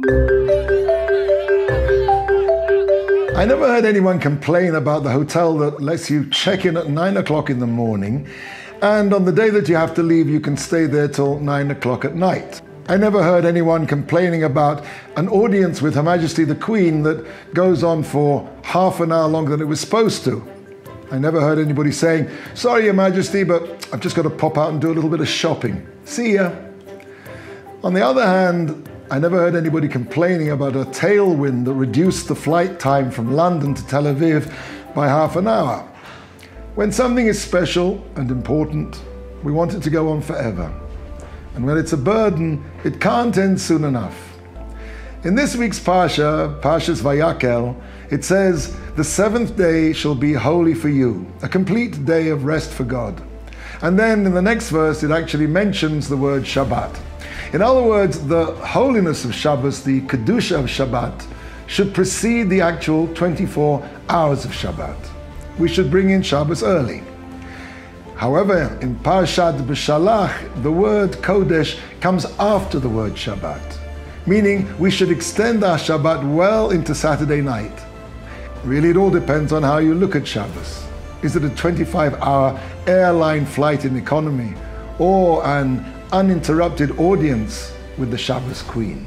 I never heard anyone complain about the hotel that lets you check in at 9 o'clock in the morning, and on the day that you have to leave, you can stay there till 9 o'clock at night. I never heard anyone complaining about an audience with Her Majesty the Queen that goes on for half an hour longer than it was supposed to. I never heard anybody saying, "Sorry, Your Majesty, but I've just got to pop out and do a little bit of shopping. See ya." On the other hand, I never heard anybody complaining about a tailwind that reduced the flight time from London to Tel Aviv by half an hour. When something is special and important, we want it to go on forever. And when it's a burden, it can't end soon enough. In this week's Parshat Vayekahel, it says, "The seventh day shall be holy for you, a complete day of rest for God." And then in the next verse, it actually mentions the word Shabbat. In other words, the holiness of Shabbos, the Kedusha of Shabbat, should precede the actual 24 hours of Shabbat. We should bring in Shabbos early. However, in Parshat Beshalach, the word Kodesh comes after the word Shabbat, meaning we should extend our Shabbat well into Saturday night. Really, it all depends on how you look at Shabbos. Is it a 25-hour airline flight in economy, or an uninterrupted audience with the Shabbos Queen?